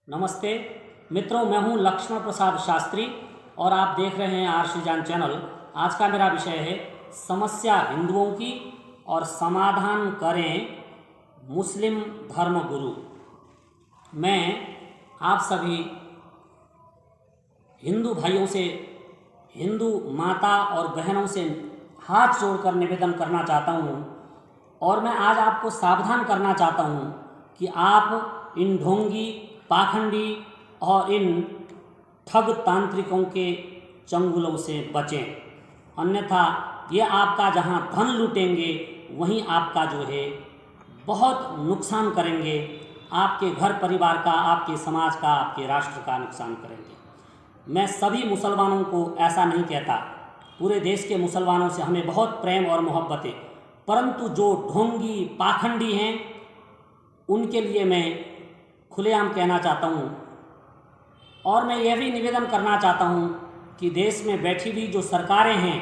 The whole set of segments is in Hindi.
नमस्ते मित्रों, मैं हूं लक्ष्मण प्रसाद शास्त्री और आप देख रहे हैं आर्ष ज्ञान चैनल। आज का मेरा विषय है समस्या हिंदुओं की और समाधान करें मुस्लिम धर्मगुरु। मैं आप सभी हिंदू भाइयों से, हिंदू माता और बहनों से हाथ जोड़कर निवेदन करना चाहता हूं और मैं आज आपको सावधान करना चाहता हूं कि आप इन ढोंगी, पाखंडी और इन ठग तांत्रिकों के चंगुलों से बचें, अन्यथा ये आपका जहां धन लूटेंगे वहीं आपका जो है बहुत नुकसान करेंगे। आपके घर परिवार का, आपके समाज का, आपके राष्ट्र का नुकसान करेंगे। मैं सभी मुसलमानों को ऐसा नहीं कहता, पूरे देश के मुसलमानों से हमें बहुत प्रेम और मोहब्बत है, परंतु जो ढोंगी पाखंडी हैं उनके लिए मैं खुलेआम कहना चाहता हूँ और मैं यह भी निवेदन करना चाहता हूँ कि देश में बैठी हुई जो सरकारें हैं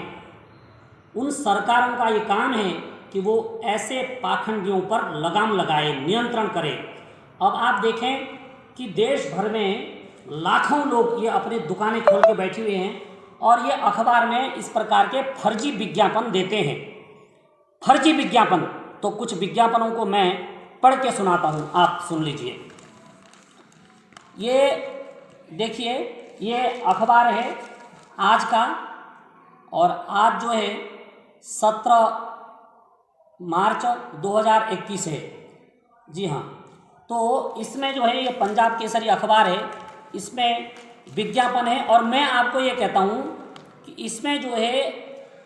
उन सरकारों का ये काम है कि वो ऐसे पाखंडियों पर लगाम लगाए, नियंत्रण करे। अब आप देखें कि देश भर में लाखों लोग ये अपनी दुकानें खोल के बैठे हुए हैं और ये अखबार में इस प्रकार के फर्जी विज्ञापन देते हैं। फर्जी विज्ञापन, तो कुछ विज्ञापनों को मैं पढ़ के सुनाता हूँ, आप सुन लीजिए। ये देखिए, ये अखबार है आज का और आज जो है 17 मार्च 2021 है। जी हाँ, तो इसमें जो है ये पंजाब केसरी अखबार है, इसमें विज्ञापन है और मैं आपको ये कहता हूँ कि इसमें जो है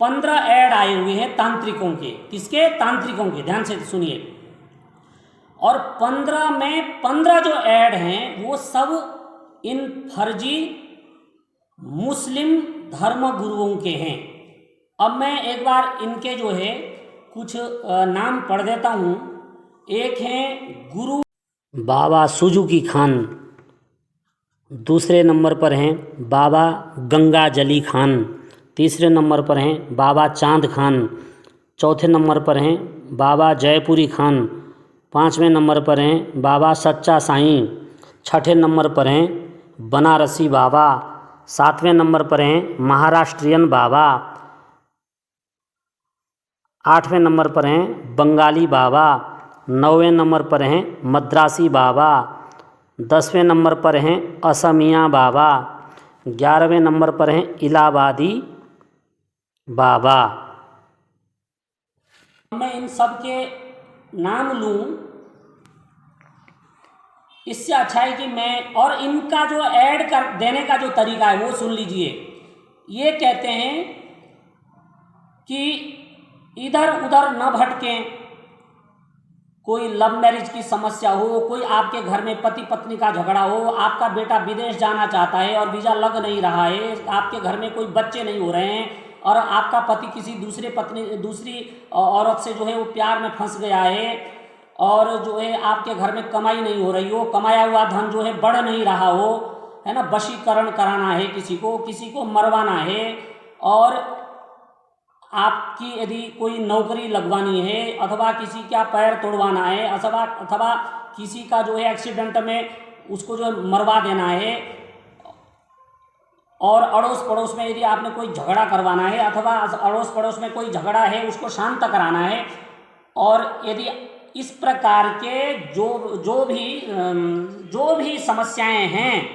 15 ऐड आए हुए हैं तांत्रिकों के। किसके? तांत्रिकों के। ध्यान से सुनिए। और 15 में 15 जो ऐड हैं वो सब इन फर्जी मुस्लिम धर्मगुरुओं के हैं। अब मैं एक बार इनके जो है कुछ नाम पढ़ देता हूँ। एक हैं गुरु बाबा सुजुकी खान, दूसरे नंबर पर हैं बाबा गंगा जली खान, तीसरे नंबर पर हैं बाबा चांद खान, चौथे नंबर पर हैं बाबा जयपुरी खान, पाँचवें नंबर पर हैं बाबा सच्चा साईं, छठे नंबर पर हैं बनारसी बाबा, सातवें नंबर पर हैं महाराष्ट्रियन बाबा, आठवें नंबर पर हैं बंगाली बाबा, नौवें नंबर पर हैं मद्रासी बाबा, 10वें नंबर पर हैं असमिया बाबा, 11वें नंबर पर हैं इलाहाबादी बाबा। मैं इन सब के नाम लूं, इससे अच्छा है कि मैं, और इनका जो ऐड कर देने का जो तरीका है वो सुन लीजिए। ये कहते हैं कि इधर उधर न भटकें, कोई लव मैरिज की समस्या हो, कोई आपके घर में पति पत्नी का झगड़ा हो, आपका बेटा विदेश जाना चाहता है और वीज़ा लग नहीं रहा है, आपके घर में कोई बच्चे नहीं हो रहे हैं और आपका पति किसी दूसरी औरत से जो है वो प्यार में फंस गया है और जो है आपके घर में कमाई नहीं हो रही हो, कमाया हुआ धन जो है बढ़ नहीं रहा हो, है ना, वशीकरण कराना है, किसी को मरवाना है, और आपकी यदि कोई नौकरी लगवानी है अथवा किसी का पैर तोड़वाना है अथवा किसी का जो है एक्सीडेंट में उसको जो है मरवा देना है, और अड़ोस पड़ोस में यदि आपने कोई झगड़ा करवाना है अथवा अड़ोस पड़ोस में कोई झगड़ा है उसको शांत कराना है, और यदि इस प्रकार के जो भी समस्याएं हैं,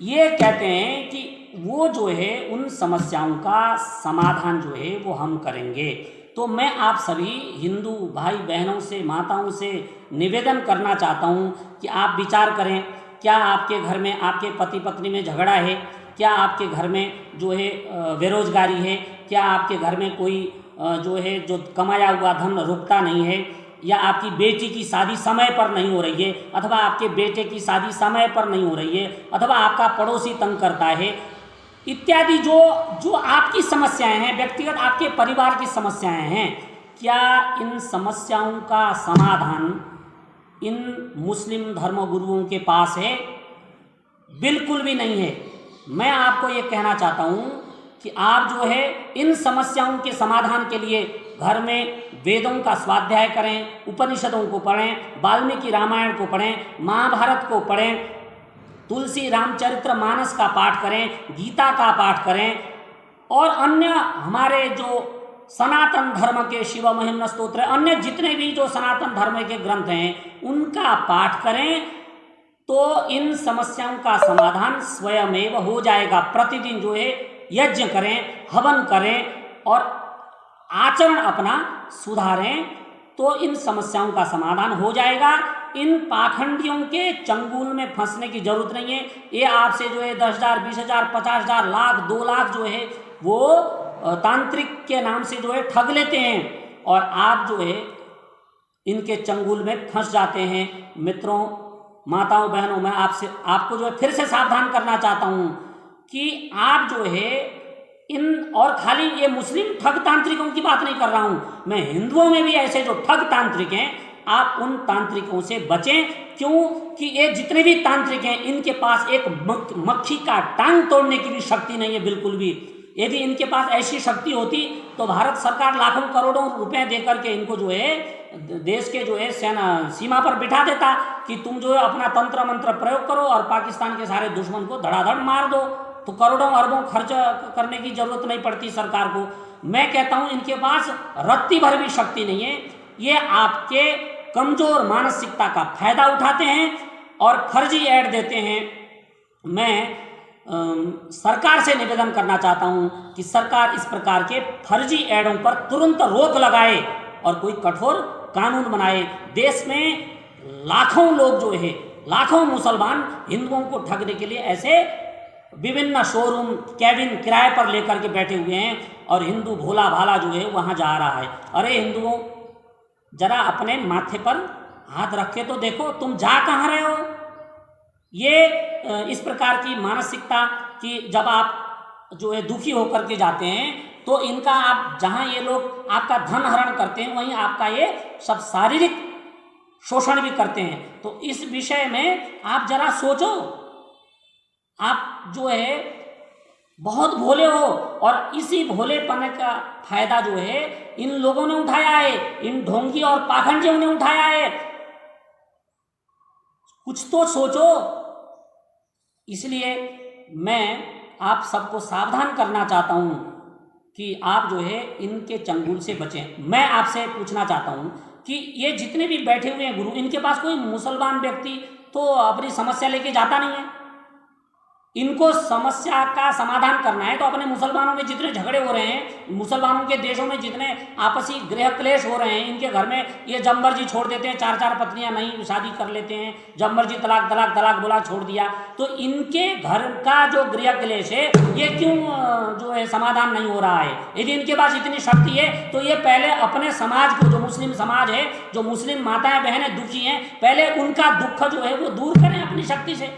ये कहते हैं कि वो जो है उन समस्याओं का समाधान जो है वो हम करेंगे। तो मैं आप सभी हिंदू भाई बहनों से, माताओं से निवेदन करना चाहता हूँ कि आप विचार करें, क्या आपके घर में आपके पति पत्नी में झगड़ा है, क्या आपके घर में जो है बेरोजगारी है, क्या आपके घर में कोई जो है जो कमाया हुआ धन रुकता नहीं है, या आपकी बेटी की शादी समय पर नहीं हो रही है अथवा आपके बेटे की शादी समय पर नहीं हो रही है अथवा आपका पड़ोसी तंग करता है, इत्यादि जो आपकी समस्याएं हैं, व्यक्तिगत आपके परिवार की समस्याएं हैं, क्या इन समस्याओं का समाधान इन मुस्लिम धर्मगुरुओं के पास है? बिल्कुल भी नहीं है। मैं आपको ये कहना चाहता हूँ कि आप जो है इन समस्याओं के समाधान के लिए घर में वेदों का स्वाध्याय करें, उपनिषदों को पढ़ें, वाल्मीकि रामायण को पढ़ें, महाभारत को पढ़ें, तुलसी रामचरित्र मानस का पाठ करें, गीता का पाठ करें और अन्य हमारे जो सनातन धर्म के शिव महिम्न स्तोत्र, अन्य जितने भी जो सनातन धर्म के ग्रंथ हैं उनका पाठ करें तो इन समस्याओं का समाधान स्वयमेव हो जाएगा। प्रतिदिन जो है यज्ञ करें, हवन करें और आचरण अपना सुधारें तो इन समस्याओं का समाधान हो जाएगा। इन पाखंडियों के चंगुल में फंसने की जरूरत नहीं है। ये आपसे जो है 10,000, 20,000, 50,000, लाख, 2 लाख जो है वो तांत्रिक के नाम से जो है ठग लेते हैं और आप जो है इनके चंगुल में फंस जाते हैं। मित्रों, माताओं, बहनों, मैं आपको जो है फिर से सावधान करना चाहता हूँ कि आप जो है इन, और खाली ये मुस्लिम ठग तांत्रिकों की बात नहीं कर रहा हूँ, मैं हिंदुओं में भी ऐसे जो ठग तांत्रिक हैं आप उन तांत्रिकों से बचें। क्यों कि ये जितने भी तांत्रिक हैं इनके पास एक मक्खी का टांग तोड़ने की भी शक्ति नहीं है बिल्कुल भी। यदि इनके पास ऐसी शक्ति होती तो भारत सरकार लाखों करोड़ों रुपए देकर के इनको जो है देश के जो है सेना सीमा पर बिठा देता कि तुम जो है अपना तंत्र मंत्र प्रयोग करो और पाकिस्तान के सारे दुश्मन को धड़ाधड़ मार दो, तो करोड़ों अरबों खर्च करने की जरूरत नहीं पड़ती सरकार को। मैं कहता हूं इनके पास रत्ती भर भी शक्ति नहीं है। ये आपके कमजोर मानसिकता का फायदा उठाते हैं और फर्जी ऐड देते हैं। मैं सरकार से निवेदन करना चाहता हूं कि सरकार इस प्रकार के फर्जी ऐडों पर तुरंत रोक लगाए और कोई कठोर कानून बनाए। देश में लाखों लोग जो है, लाखों मुसलमान हिंदुओं को ठगने के लिए ऐसे विभिन्न शोरूम, कैबिन किराए पर लेकर के बैठे हुए हैं और हिंदू भोला भाला जो है वहां जा रहा है। अरे हिंदुओं, जरा अपने माथे पर हाथ रख के तो देखो तुम जा कहाँ रहे हो। ये इस प्रकार की मानसिकता कि जब आप जो है दुखी होकर के जाते हैं तो इनका आप जहाँ ये लोग आपका धन हरण करते हैं वहीं आपका ये सब शारीरिक शोषण भी करते हैं। तो इस विषय में आप जरा सोचो। आप जो है बहुत भोले हो और इसी भोलेपन का फायदा जो है इन लोगों ने उठाया है, इन ढोंगी और पाखंडियों ने उठाया है। कुछ तो सोचो। इसलिए मैं आप सबको सावधान करना चाहता हूं कि आप जो है इनके चंगुल से बचें। मैं आपसे पूछना चाहता हूं कि ये जितने भी बैठे हुए हैं गुरु, इनके पास कोई मुसलमान व्यक्ति तो अपनी समस्या लेके जाता नहीं है। इनको समस्या का समाधान करना है तो अपने मुसलमानों में जितने झगड़े हो रहे हैं, मुसलमानों के देशों में जितने आपसी गृह क्लेश हो रहे हैं, इनके घर में ये जब मर्जी छोड़ देते हैं, 4-4 पत्नियां नहीं शादी कर लेते हैं, जब मर्जी तलाक तलाक तलाक बोला छोड़ दिया। तो इनके घर का जो गृह क्लेश है ये क्यों जो है समाधान नहीं हो रहा है। यदि इनके पास इतनी शक्ति है तो ये पहले अपने समाज को, जो मुस्लिम समाज है, जो मुस्लिम माताएं बहनें दुखी हैं, पहले उनका दुख जो है वो दूर करें अपनी शक्ति से।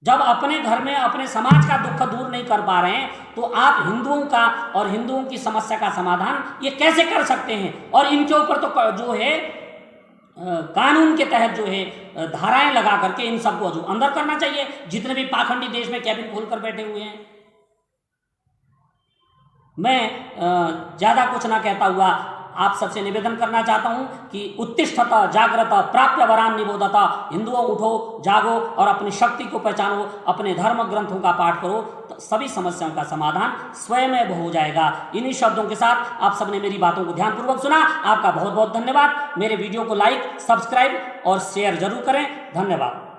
जब अपने घर में अपने समाज का दुख दूर नहीं कर पा रहे हैं तो आप हिंदुओं का और हिंदुओं की समस्या का समाधान ये कैसे कर सकते हैं। और इनके ऊपर तो जो है कानून के तहत जो है धाराएं लगा करके इन सबको जो अंदर करना चाहिए, जितने भी पाखंडी देश में कैबिन खोलकर बैठे हुए हैं। मैं ज़्यादा कुछ ना कहता हुआ आप सबसे निवेदन करना चाहता हूं कि उत्तिष्ठत जागृत प्राप्य वरान निबोधत। हिंदुओं उठो, जागो और अपनी शक्ति को पहचानो, अपने धर्म ग्रंथों का पाठ करो, तो सभी समस्याओं का समाधान स्वयं हो जाएगा। इन्हीं शब्दों के साथ आप सबने मेरी बातों को ध्यानपूर्वक सुना। आपका बहुत बहुत धन्यवाद। मेरे वीडियो को लाइक, सब्सक्राइब और शेयर जरूर करें। धन्यवाद।